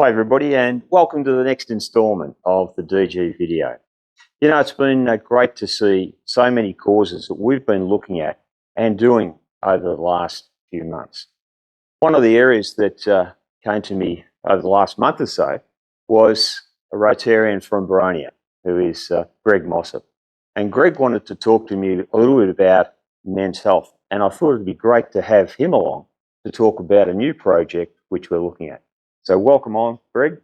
Hi everybody and welcome to the next instalment of the DG video. You know, it's been great to see so many causes that we've been looking at and doing over the last few months. One of the areas that came to me over the last month or so was a Rotarian from Baronia, who is Greg Mossop. And Greg wanted to talk to me a little bit about men's health, and I thought it'd be great to have him along to talk about a new project which we're looking at. So welcome on, Greg.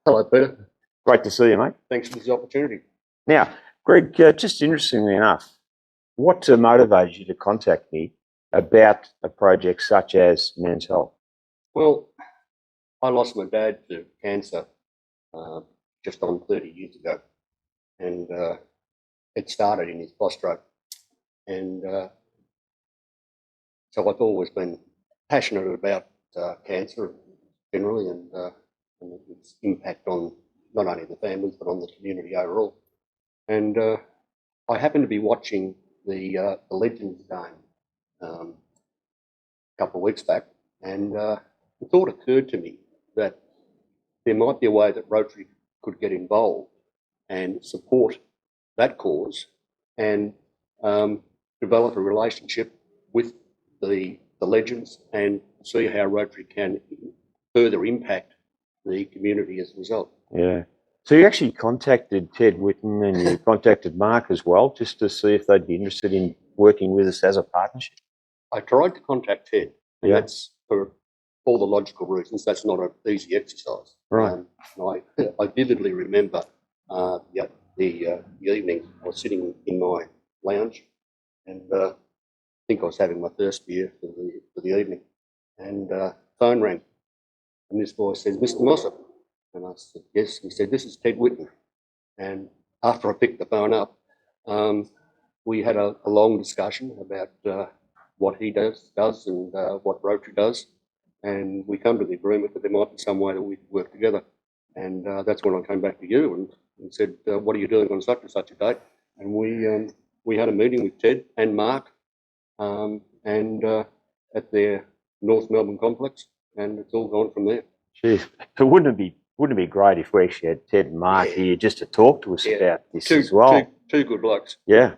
Hello, Peter. Great to see you, mate. Thanks for this opportunity. Now, Greg, just interestingly enough, what motivated you to contact me about a project such as men's health? Well, I lost my dad to cancer just on 30 years ago, and it started in his prostate. And so I've always been passionate about cancer generally and its impact on not only the families but on the community overall. And I happened to be watching the Legends game a couple of weeks back, and the thought occurred to me that there might be a way that Rotary could get involved and support that cause and develop a relationship with the Legends and see how Rotary can further impact the community as a result. Yeah. So you actually contacted Ted Whitten and you contacted Mark as well, just to see if they'd be interested in working with us as a partnership? I tried to contact Ted, and Yeah. that's for all the logical reasons. That's not an easy exercise. Right. I vividly remember the evening I was sitting in my lounge, and I think I was having my first beer for the evening, and phone rang, and this boy says, "Mr. Mossop," and I said, "Yes." He said, "This is Ted Whitten." And after I picked the phone up, we had a long discussion about what he does and what Rotary does, and we come to the agreement that there might be some way that we could work together. And that's when I came back to you and said, "What are you doing on such and such a date?" And we had a meeting with Ted and Mark, and at their North Melbourne complex, and it's all gone from there. Jeez, but wouldn't it be great if we actually had Ted and Mark here just to talk to us about this as well? Two good blokes. Yeah.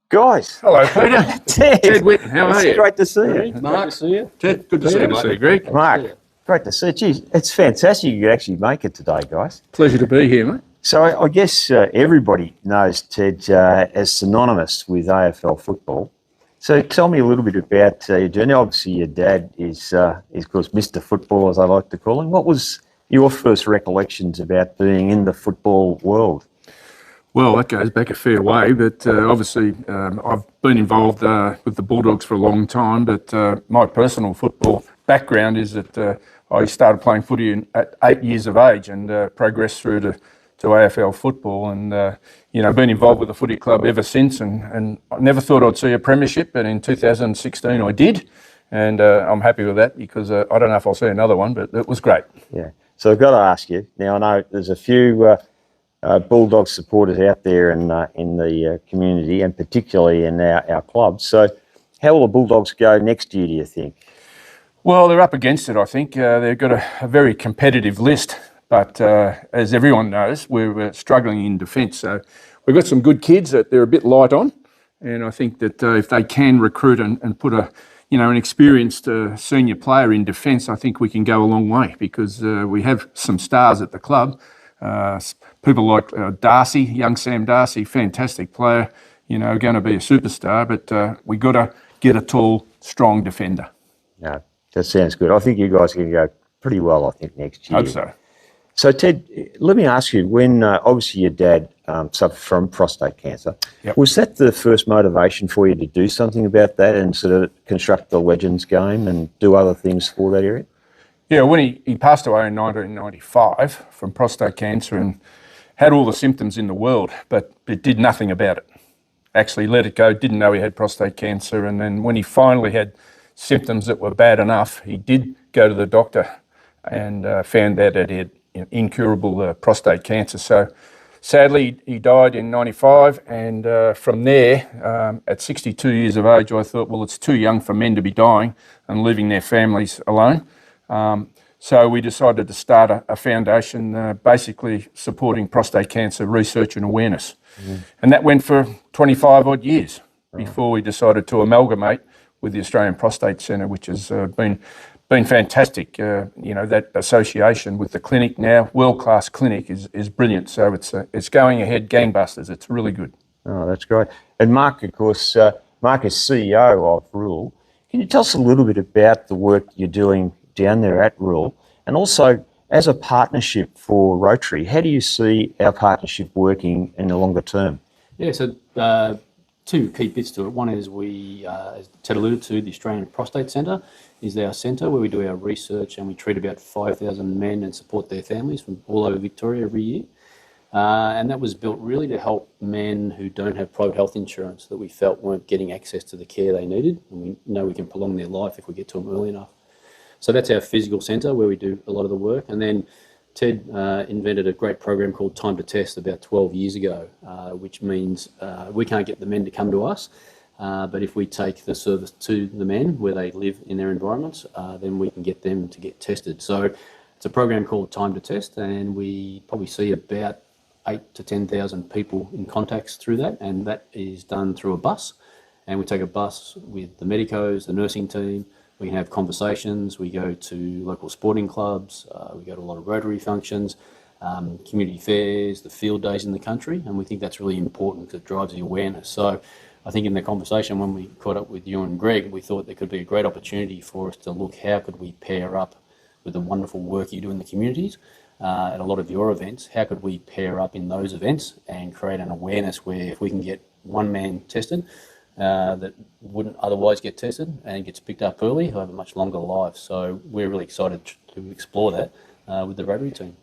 Guys. Hello, Peter. Ted Whitten, how are you? Great to see you. Mark, Good to see you. Ted, good to see you, Good to see you, mate. Greg. Mark, great to see you. Geez, it's fantastic you could actually make it today, guys. Pleasure to be here, mate. So I guess everybody knows Ted as synonymous with AFL football. So tell me a little bit about your journey. Obviously, your dad is of course, Mr. Football, as I like to call him. What was your first recollections about being in the football world? Well, that goes back a fair way, but obviously I've been involved with the Bulldogs for a long time, but my personal football background is that I started playing footy at 8 years of age and progressed through to AFL football and, been involved with the footy club ever since and I never thought I'd see a premiership, but in 2016 I did, and I'm happy with that because I don't know if I'll see another one, but it was great. Yeah. So I've got to ask you, now I know there's a few Bulldog supporters out there in the community and particularly in our clubs. So how will the Bulldogs go next year, do you think? Well, they're up against it, I think. They've got a very competitive list, but as everyone knows, we're struggling in defence. So we've got some good kids that they're a bit light on, and I think that if they can recruit and put an experienced senior player in defence, I think we can go a long way because we have some stars at the club. People like Darcy, young Sam Darcy, fantastic player, going to be a superstar, but we got to get a tall, strong defender. No, that sounds good. I think you guys are going to go pretty well, I think, next year. Hope so. So, Ted, let me ask you, when obviously your dad suffered from prostate cancer, Yep. Was that the first motivation for you to do something about that and sort of construct the Legends game and do other things for that area? Yeah, when he passed away in 1995 from prostate cancer and had all the symptoms in the world, but it did nothing about it. Actually let it go, didn't know he had prostate cancer, and then when he finally had symptoms that were bad enough, he did go to the doctor and found out that he had incurable prostate cancer. So sadly, he died in 95, and from there, at 62 years of age, I thought, well, it's too young for men to be dying and leaving their families alone. So we decided to start a foundation basically supporting prostate cancer research and awareness. And that went for 25 odd years before we decided to amalgamate with the Australian Prostate Centre, which has been fantastic. That association with the clinic now, world-class clinic, is brilliant. So it's going ahead gangbusters. It's really good. Oh, that's great. And Mark, of course, Mark is CEO of Rural. Can you tell us a little bit about the work you're doing down there at Rural? And also, as a partnership for Rotary, how do you see our partnership working in the longer term? Yeah, so two key bits to it. One is as Ted alluded to, the Australian Prostate Centre is our centre where we do our research and we treat about 5,000 men and support their families from all over Victoria every year. And that was built really to help men who don't have private health insurance that we felt weren't getting access to the care they needed. And we know we can prolong their life if we get to them early enough. So that's our physical centre where we do a lot of the work. And then Ted invented a great program called Time to Test about 12 years ago, which means we can't get the men to come to us. But if we take the service to the men where they live in their environments, then we can get them to get tested. So it's a program called Time to Test, and we probably see about 8,000 to 10,000 people in contacts through that, and that is done through a bus. And we take a bus with the medicos, the nursing team. We can have conversations. We go to local sporting clubs. We go to a lot of Rotary functions, community fairs, the field days in the country, and we think that's really important because it drives the awareness. So I think in the conversation when we caught up with you and Greg, we thought there could be a great opportunity for us to look how could we pair up with the wonderful work you do in the communities at a lot of your events. How could we pair up in those events and create an awareness where if we can get one man tested that wouldn't otherwise get tested and gets picked up early, he'll have a much longer life. So we're really excited to explore that with the Rotary team.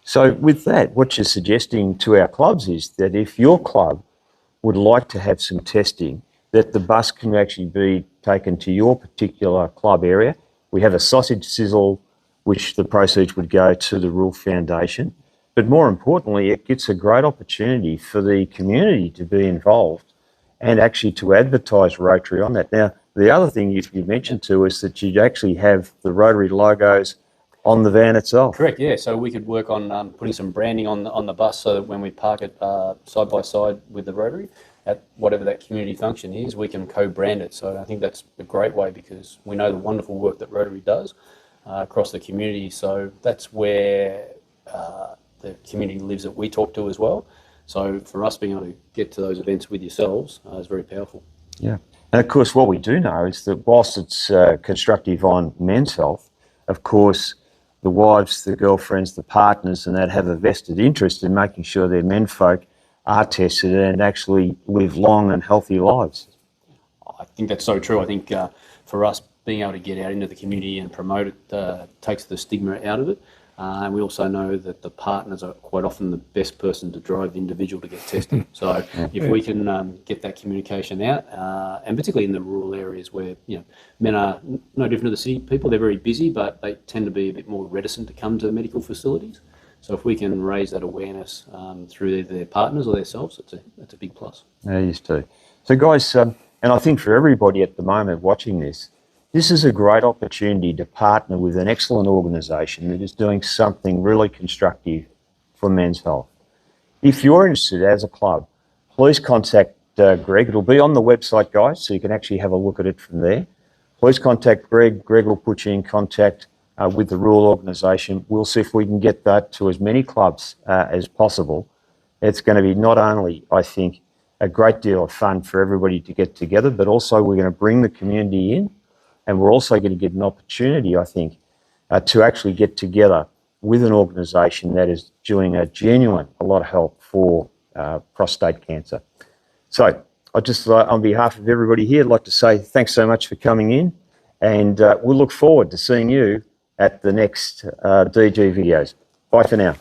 So with that, what you're suggesting to our clubs is that if your club would like to have some testing, that the bus can actually be taken to your particular club area. We have a sausage sizzle, which the proceeds would go to the Rural Foundation. But more importantly, it gets a great opportunity for the community to be involved and actually to advertise Rotary on that. Now, the other thing you mentioned to us that you'd actually have the Rotary logos on the van itself. Correct, yeah. So we could work on putting some branding on the bus so that when we park it side by side with the Rotary at whatever that community function is, we can co-brand it. So I think that's a great way because we know the wonderful work that Rotary does across the community. So that's where the community lives that we talk to as well. So for us being able to get to those events with yourselves is very powerful. Yeah. And of course, what we do know is that whilst it's constructive on men's health, of course, the wives, the girlfriends, the partners, and that have a vested interest in making sure their menfolk are tested and actually live long and healthy lives. I think that's so true. I think for us, being able to get out into the community and promote it takes the stigma out of it. And we also know that the partners are quite often the best person to drive the individual to get tested. So if we can get that communication out, and particularly in the rural areas where men are no different to the city people, they're very busy, but they tend to be a bit more reticent to come to medical facilities. So if we can raise that awareness through their partners or themselves, that's a big plus. Yeah, it is too. So guys, and I think for everybody at the moment watching this, this is a great opportunity to partner with an excellent organisation that is doing something really constructive for men's health. If you're interested as a club, please contact Greg. It'll be on the website, guys, so you can actually have a look at it from there. Please contact Greg. Greg will put you in contact with the Rural organisation. We'll see if we can get that to as many clubs as possible. It's going to be not only, I think, a great deal of fun for everybody to get together, but also we're going to bring the community in. And we're also going to get an opportunity, I think, to actually get together with an organisation that is doing a lot of help for prostate cancer. So I just, on behalf of everybody here, I'd like to say thanks so much for coming in, and we'll look forward to seeing you at the next DG videos. Bye for now.